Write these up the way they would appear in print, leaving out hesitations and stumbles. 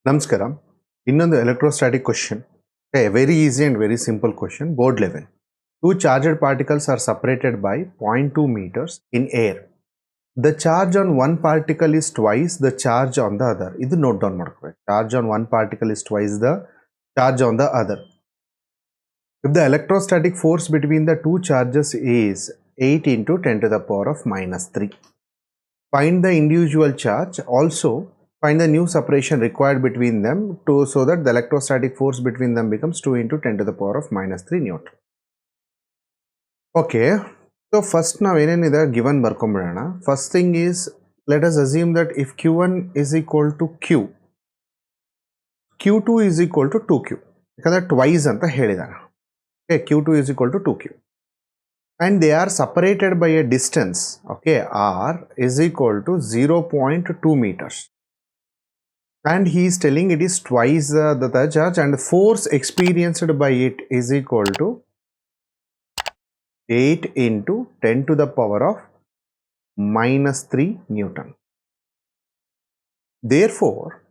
Namaskaram. Innondu electrostatic question. A very easy and very simple question, board level. Two charged particles are separated by 0.2 meters in air. The charge on one particle is twice the charge on the other. Idu note down madkobeku. Charge on one particle is twice the charge on the other. If the electrostatic force between the two charges is 8 into 10 to the power of minus 3. Find the individual charge. Also find the new separation required between them so that the electrostatic force between them becomes 2 into 10 to the power of minus 3 Newton. Okay, so first now the given barkombidana. First thing is, let us assume that if Q1 is equal to Q, Q2 is equal to 2Q. Because twice anta helidana. Okay, Q2 is equal to 2Q. And they are separated by a distance, okay, R is equal to 0.2 meters. And he is telling it is twice the charge, and the force experienced by it is equal to 8 into 10 to the power of minus 3 Newton. Therefore,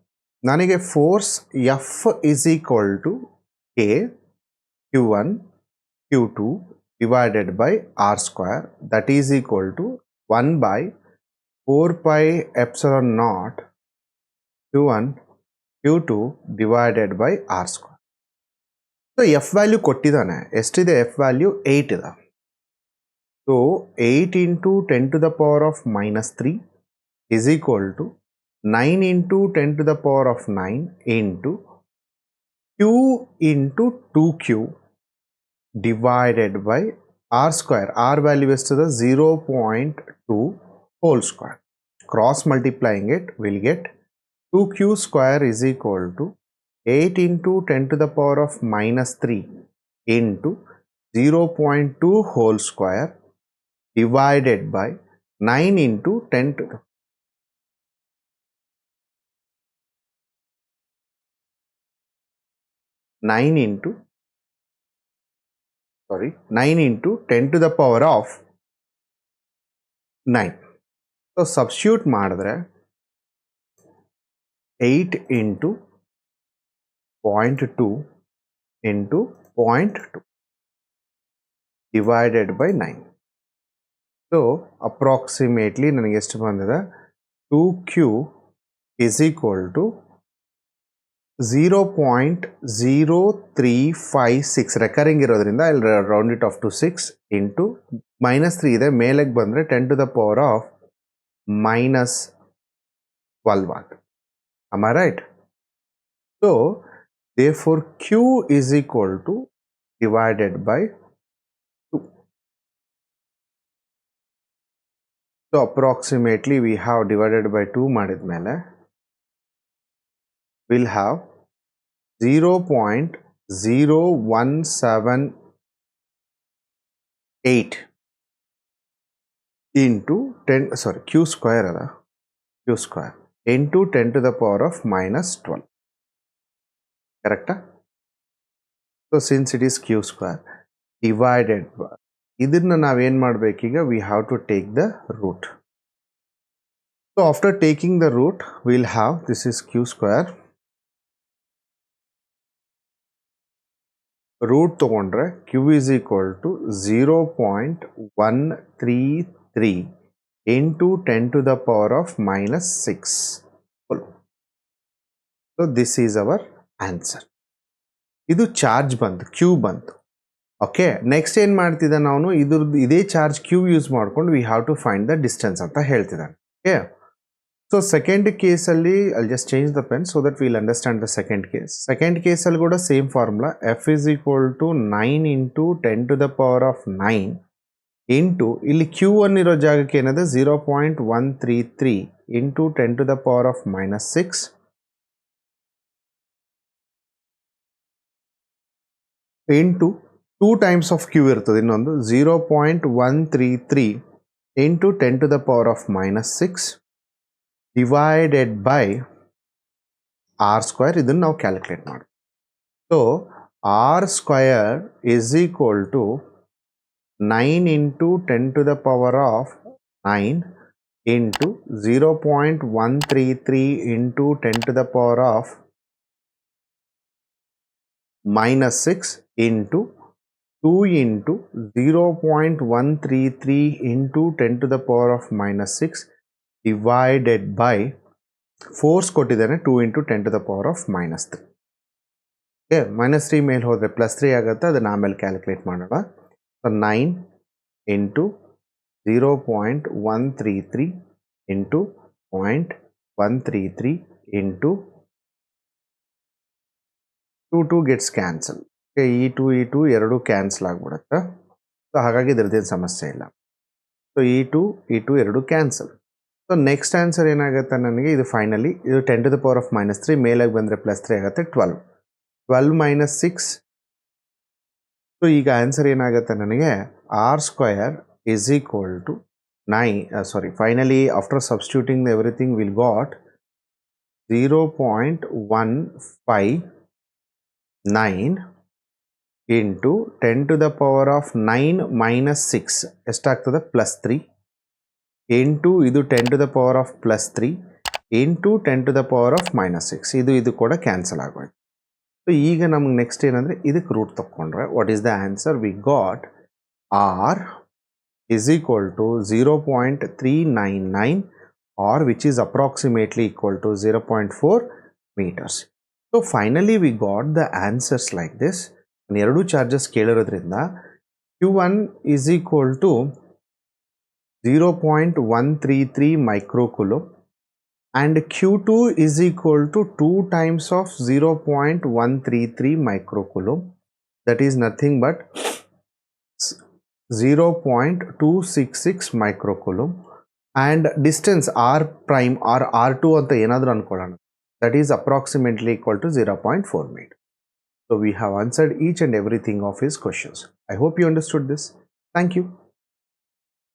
nanige force F is equal to K Q1 Q2 divided by R square, that is equal to 1 by 4 pi epsilon naught Q1 Q2 divided by R square. So F value kottidane. Estide F value 8 ida. So 8 into 10 to the power of minus 3 is equal to 9 into 10 to the power of 9 into Q into 2Q divided by R square. R value is to the 0.2 whole square. Cross multiplying it, we'll get 2Q square is equal to 8 into 10 to the power of minus 3 into 0.2 whole square divided by 9 into 10 to the 9 into 10 to the power of 9. So substitute madidre 8 into 0.2 into 0.2 divided by 9. So approximately ನನಗೆ ಎಷ್ಟು ಬಂದಿದೆ 2Q is equal to 0.0356 recurring ಇರೋದ್ರಿಂದ I'll round it off to 6 into minus 3 ಇದೆ ಮೇಲೆಗೆ ಬಂದರೆ 10 to the power of minus 12 watt. Am I right? So therefore Q is equal to divided by 2. So approximately we have divided by 2 madidmele we'll have 0.0178 into 10 Q square into 10 to the power of minus 12. Correct? So since it is Q square divided by idinna navu ಏನು ಮಾಡಬೇಕೀಗ we have to take the root. So after taking the root we'll have this is Q square, root ತಗೊಂಡ್ರೆ Q is equal to 0.133 into 10 to the power of minus 6. So this is our answer. ಇದು charge ಬಂತು, Q ಬಂತು. Okay, next ಏನು ಮಾಡ್ತಿದ್ದಾನೆ ಅವನು, ಇದೇ charge Q use ಮಾಡ್ಕೊಂಡು we have to find the distance ಅಂತ ಹೇಳ್ತಿದ್ದಾನೆ. ಓಕೆ, ಸೊ ಸೆಕೆಂಡ್ ಕೇಸಲ್ಲಿ I'll just change the pen so that will understand the second case. Second ಕೇಸಲ್ಲಿ ಕೂಡ same formula F is equal to 9 into 10 to the power of 9 into ಇಲ್ಲಿ Q1 ಇರೋ ಜಾಗಕ್ಕೆ ಏನಿದೆ 0.133 into 10 to the power of minus 6 into 2 times of Q ಇರ್ತದೆ, ಇನ್ನೊಂದು 0.133 into 10 to the power of minus 6 divided by R square. ಇದನ್ನು ನಾವು calculate ಮಾಡಿ. So R square is equal to 9 into 10 to the power of 9 into 0.133 into 10 to the power of minus 6 into 2 into 0.133 into 10 to the power of minus 6 divided by force ಕೊಟ್ಟಿದ್ದಾನೆ 2 into 10 to the power of minus 3. Okay, minus 3 ಮೇಲೆ ಹೋದರೆ plus 3 ಆಗುತ್ತೆ, ಅದನ್ನು ಆಮೇಲೆ calculate ಮಾಡೋಣ. So 9 into 0.133 into 0.133 into 2 gets cancel. Okay, ಈ 2 ಎರಡು cancel ಆಗಿಬಿಡುತ್ತೆ. ಸೊ ಹಾಗಾಗಿ ಇದ್ರದ್ದೇನು ಸಮಸ್ಯೆ ಇಲ್ಲ. ಸೊ ಈ 2 ಎರಡು ಕ್ಯಾನ್ಸಲ್. ಸೊ ನೆಕ್ಸ್ಟ್ ಆನ್ಸರ್ ಏನಾಗುತ್ತೆ ನನಗೆ, ಇದು ಫೈನಲಿ ಇದು 10 to the power of minus 3 ಮೇಲಾಗಿ ಬಂದರೆ ಪ್ಲಸ್ 3 ಆಗುತ್ತೆ, 12 minus 6. ಸೊ ಈಗ ಆನ್ಸರ್ ಏನಾಗುತ್ತೆ ನನಗೆ, r square is equal to 9, finally after substituting everything we'll got 0.159 into 10 to the power of 9 minus 6 ಎಷ್ಟಾಗ್ತದೆ, ಪ್ಲಸ್ 3 into ಇದು 10 to the power of plus 3 into 10 to the power of minus 6. ಇದು ಕೂಡ cancel ಆಗೋಯ್ತು. So ಈಗ ನಮ್ಗೆ next ಏನಂದರೆ ಇದಕ್ಕೆ root ತಗೊಂಡ್ರೆ what is the answer, we got r is equal to 0.399 or which is approximately equal to 0.4 meters. So finally we got the answers like this. ಎರಡು charges ಕೇಳಿರೋದ್ರಿಂದ Q1 is equal to 0.133 microcoulomb and Q2 is equal to 2 times of 0.133 microcoulomb, that is nothing but 0.266 microcoulomb, and distance r prime or r2 ಅಂತ ಏನಾದರೂ ಅನ್ಕೊಳ್ಳೋಣ, that is approximately equal to 0.4 meter. So we have answered each and everything of his questions. I hope you understood this. Thank you.